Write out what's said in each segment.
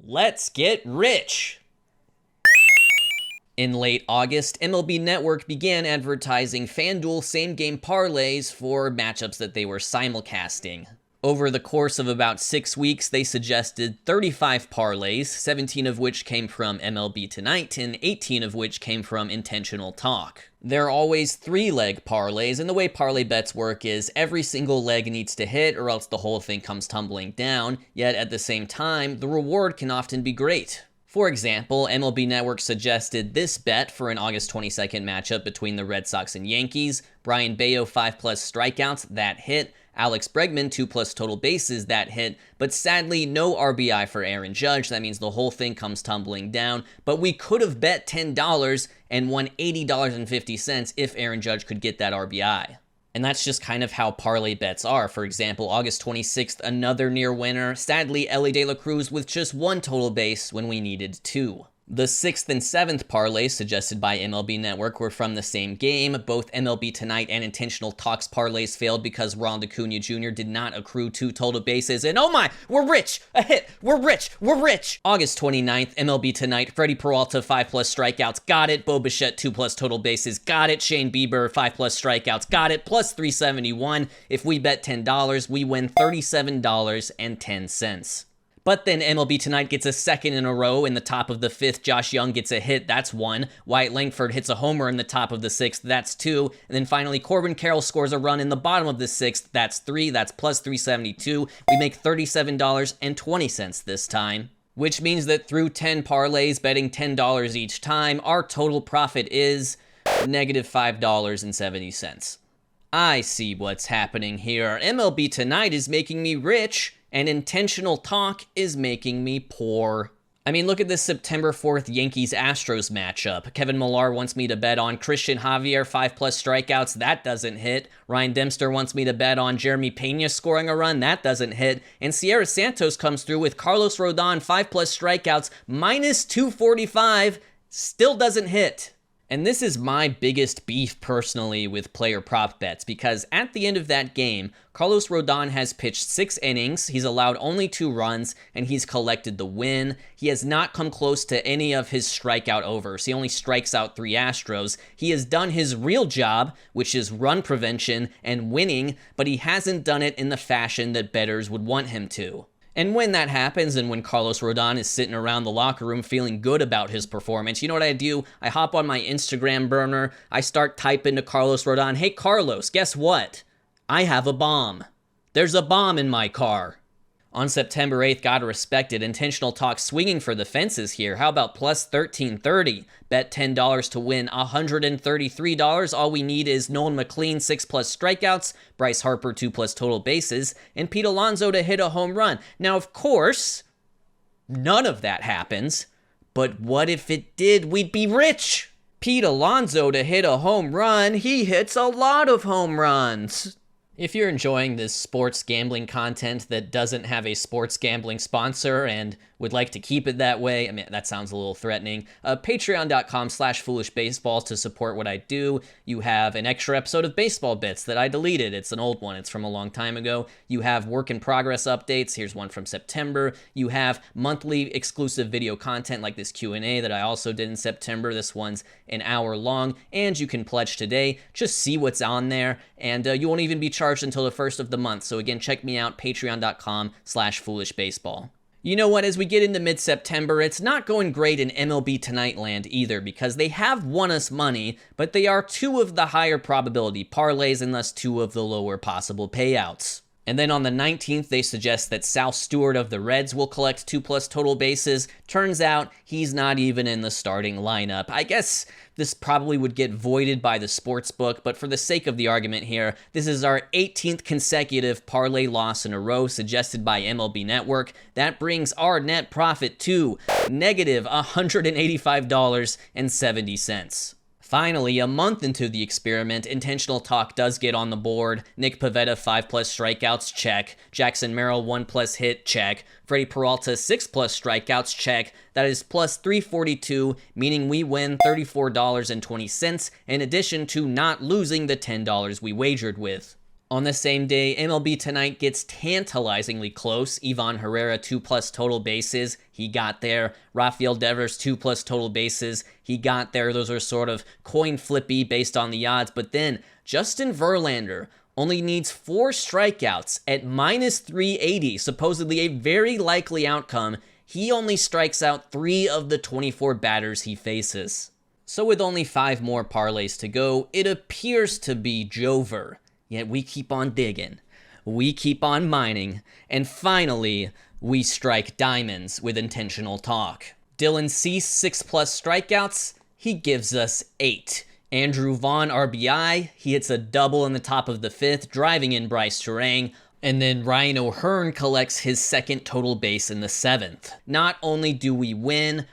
Let's get rich! In late August, MLB Network began advertising FanDuel same-game parlays for matchups that they were simulcasting. Over the course of about 6 weeks, they suggested 35 parlays, 17 of which came from MLB Tonight, and 18 of which came from Intentional Talk. There are always 3-leg parlays, and the way parlay bets work is every single leg needs to hit or else the whole thing comes tumbling down, yet at the same time, the reward can often be great. For example, MLB Network suggested this bet for an August 22nd matchup between the Red Sox and Yankees. Brian Bayo 5+ strikeouts, that hit. Alex Bregman 2+ total bases, that hit. But sadly, no RBI for Aaron Judge. That means the whole thing comes tumbling down. But we could have bet $10 and won $80.50 if Aaron Judge could get that RBI. And that's just kind of how parlay bets are. For example, August 26th, another near winner. Sadly, Elly De La Cruz with just 1 total base when we needed 2. The 6th and 7th parlays suggested by MLB Network were from the same game. Both MLB Tonight and Intentional Talks parlays failed because Ronald Acuna Jr. did not accrue 2 total bases. And oh my, we're rich! A hit! We're rich! We're rich! August 29th, MLB Tonight, Freddie Peralta 5+ strikeouts, got it. Bo Bichette 2+ total bases, got it. Shane Bieber 5+ strikeouts, got it. Plus 371. If we bet $10, we win $37.10. But then MLB Tonight gets a second in a row. In the top of the 5th, Josh Young gets a hit. That's 1. Wyatt Langford hits a homer in the top of the 6th. That's 2. And then finally, Corbin Carroll scores a run in the bottom of the 6th. That's 3. That's plus 372. We make $37.20 this time. Which means that through 10 parlays, betting $10 each time, our total profit is negative $5.70. I see what's happening here. MLB Tonight is making me rich, and Intentional Talk is making me poor. I mean, look at this September 4th Yankees-Astros matchup. Kevin Millar wants me to bet on Christian Javier 5+ strikeouts. That doesn't hit. Ryan Dempster wants me to bet on Jeremy Pena scoring a run. That doesn't hit. And Sierra Santos comes through with Carlos Rodon 5+ strikeouts, minus 245. Still doesn't hit. And this is my biggest beef personally with player prop bets, because at the end of that game, Carlos Rodon has pitched 6 innings, he's allowed only 2 runs, and he's collected the win. He has not come close to any of his strikeout overs. He only strikes out 3 Astros. He has done his real job, which is run prevention and winning, but he hasn't done it in the fashion that bettors would want him to. And when that happens, and when Carlos Rodon is sitting around the locker room feeling good about his performance, you know what I do? I hop on my Instagram burner, I start typing to Carlos Rodon, "Hey Carlos, guess what? I have a bomb. There's a bomb in my car." On September 8th, gotta respect it, Intentional Talk swinging for the fences here. How about plus 1330? Bet $10 to win $133. All we need is Nolan McLean 6+ strikeouts, Bryce Harper 2+ total bases, and Pete Alonso to hit a home run. Now, of course, none of that happens, but what if it did? We'd be rich! Pete Alonso to hit a home run, he hits a lot of home runs. If you're enjoying this sports gambling content that doesn't have a sports gambling sponsor and would like to keep it that way, I mean, that sounds a little threatening, patreon.com/foolishbaseballs to support what I do. You have an extra episode of Baseball Bits that I deleted. It's an old one. It's from a long time ago. You have work in progress updates. Here's one from September. You have monthly exclusive video content like this Q&A that I also did in September. This one's an hour long, and you can pledge today. Just see what's on there, and you won't even be charged until the 1st of the month. So again, check me out, patreon.com/foolishbaseball. You know what, as we get into mid-September, it's not going great in MLB Tonight land either, because they have won us money, but they are 2 of the higher probability parlays and thus 2 of the lower possible payouts. And then on the 19th, they suggest that Sal Stewart of the Reds will collect 2+ total bases. Turns out he's not even in the starting lineup. I guess this probably would get voided by the sportsbook, but for the sake of the argument here, this is our 18th consecutive parlay loss in a row suggested by MLB Network. That brings our net profit to negative $185.70. Finally, a month into the experiment, Intentional Talk does get on the board. Nick Pivetta, 5+ strikeouts, check. Jackson Merrill, 1+ hit, check. Freddie Peralta, 6+ strikeouts, check. That is plus 342, meaning we win $34.20, in addition to not losing the $10 we wagered with. On the same day, MLB Tonight gets tantalizingly close. Ivan Herrera, 2+ total bases. He got there. Rafael Devers, 2+ total bases. He got there. Those are sort of coin flippy based on the odds. But then Justin Verlander only needs 4 strikeouts at -380, supposedly a very likely outcome. He only strikes out 3 of the 24 batters he faces. So with only 5 more parlays to go, it appears to be Jover. Yet we keep on digging, we keep on mining, and finally, we strike diamonds with intentional talk. Dylan Cease, 6+ strikeouts, he gives us 8. Andrew Vaughn, RBI, he hits a double in the top of the 5th, driving in Bryce Terang. And then Ryan O'Hearn collects his 2nd total base in the 7th. Not only do we win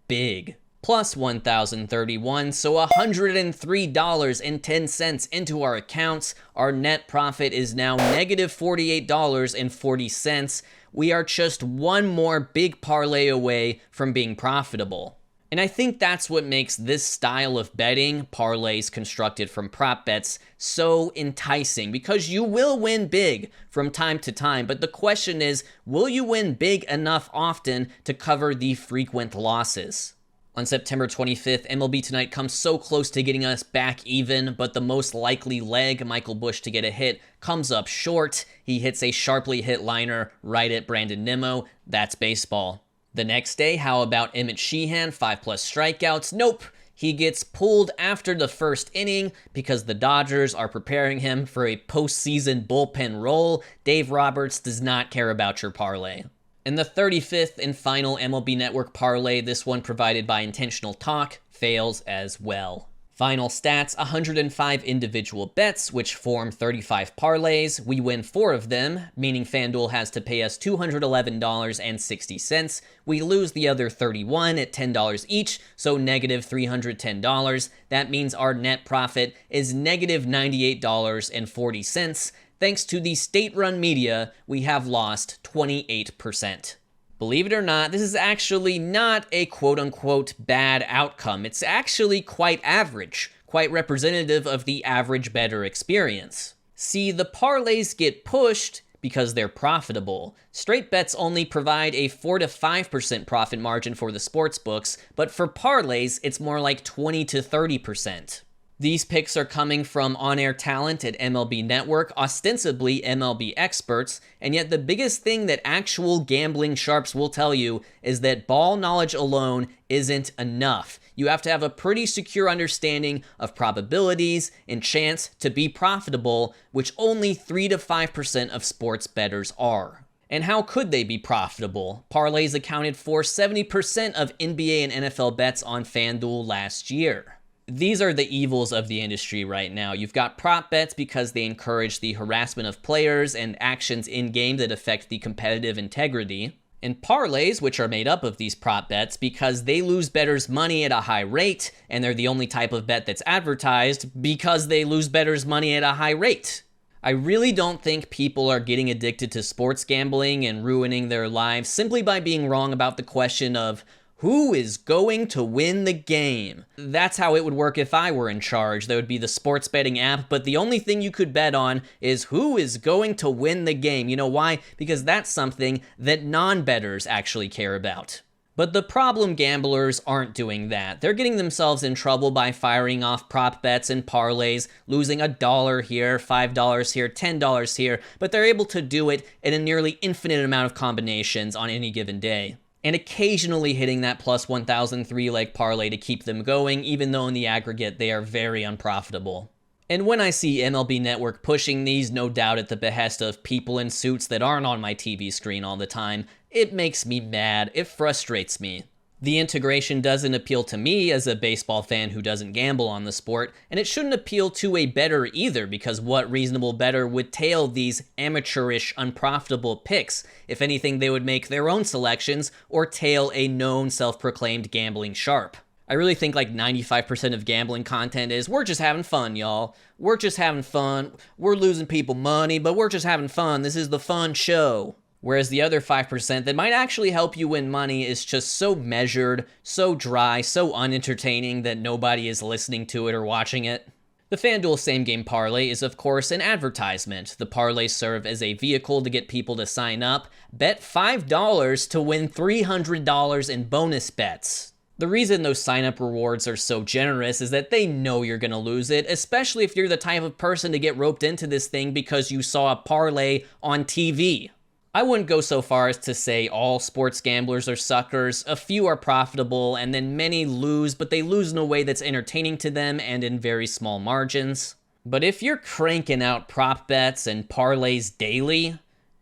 big. Plus 1,031, so $103.10 into our accounts. Our net profit is now -$48.40. We are just one more big parlay away from being profitable. And I think that's what makes this style of betting, parlays constructed from prop bets, so enticing, because you will win big from time to time, but the question is, will you win big enough often to cover the frequent losses? On September 25th, MLB Tonight comes so close to getting us back even, but the most likely leg, Michael Busch to get a hit, comes up short. He hits a sharply hit liner right at Brandon Nimmo. That's baseball. The next day, how about Emmett Sheehan, 5+ strikeouts? Nope. He gets pulled after the first inning because the Dodgers are preparing him for a postseason bullpen role. Dave Roberts does not care about your parlay. In the 35th and final MLB Network parlay, this one provided by Intentional Talk, fails as well. Final stats, 105 individual bets, which form 35 parlays. We win 4 of them, meaning FanDuel has to pay us $211.60. We lose the other 31 at $10 each, so -$310. That means our net profit is -$98.40. Thanks to the state-run media, we have lost 28%. Believe it or not, this is actually not a quote-unquote bad outcome. It's actually quite average, quite representative of the average bettor experience. See, the parlays get pushed because they're profitable. Straight bets only provide a 4 to 5% profit margin for the sports books, but for parlays, it's more like 20 to 30%. These picks are coming from on-air talent at MLB Network, ostensibly MLB experts, and yet the biggest thing that actual gambling sharps will tell you is that ball knowledge alone isn't enough. You have to have a pretty secure understanding of probabilities and chance to be profitable, which only 3 to 5% of sports bettors are. And how could they be profitable? Parlays accounted for 70% of NBA and NFL bets on FanDuel last year. These are the evils of the industry right now. You've got prop bets because they encourage the harassment of players and actions in-game that affect the competitive integrity. And parlays, which are made up of these prop bets because they lose bettors money at a high rate, and they're the only type of bet that's advertised because they lose bettors money at a high rate. I really don't think people are getting addicted to sports gambling and ruining their lives simply by being wrong about the question of who is going to win the game? That's how it would work if I were in charge. There would be the sports betting app, but the only thing you could bet on is who is going to win the game. You know why? Because that's something that non-bettors actually care about. But the problem gamblers aren't doing that. They're getting themselves in trouble by firing off prop bets and parlays, losing $1 here, $5 here, $10 here, but they're able to do it in a nearly infinite amount of combinations on any given day. And occasionally hitting that plus 1,003 leg parlay to keep them going, even though in the aggregate they are very unprofitable. And when I see MLB Network pushing these, no doubt at the behest of people in suits that aren't on my TV screen all the time, it makes me mad, it frustrates me. The integration doesn't appeal to me as a baseball fan who doesn't gamble on the sport, and it shouldn't appeal to a bettor either, because what reasonable bettor would tail these amateurish, unprofitable picks? If anything, they would make their own selections or tail a known self-proclaimed gambling sharp. I really think like 95% of gambling content is, we're just having fun, y'all. We're just having fun. We're losing people money, but we're just having fun. This is the fun show. Whereas the other 5% that might actually help you win money is just so measured, so dry, so unentertaining that nobody is listening to it or watching it. The FanDuel Same Game Parlay is, of course, an advertisement. The parlays serve as a vehicle to get people to sign up. Bet $5 to win $300 in bonus bets. The reason those sign-up rewards are so generous is that they know you're going to lose it, especially if you're the type of person to get roped into this thing because you saw a parlay on TV. I wouldn't go so far as to say all sports gamblers are suckers. A few are profitable, and then many lose, but they lose in a way that's entertaining to them and in very small margins. But if you're cranking out prop bets and parlays daily,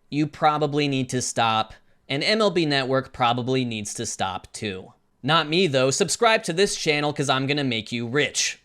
you probably need to stop, and MLB Network probably needs to stop too. Not me though. Subscribe to this channel because I'm gonna make you rich.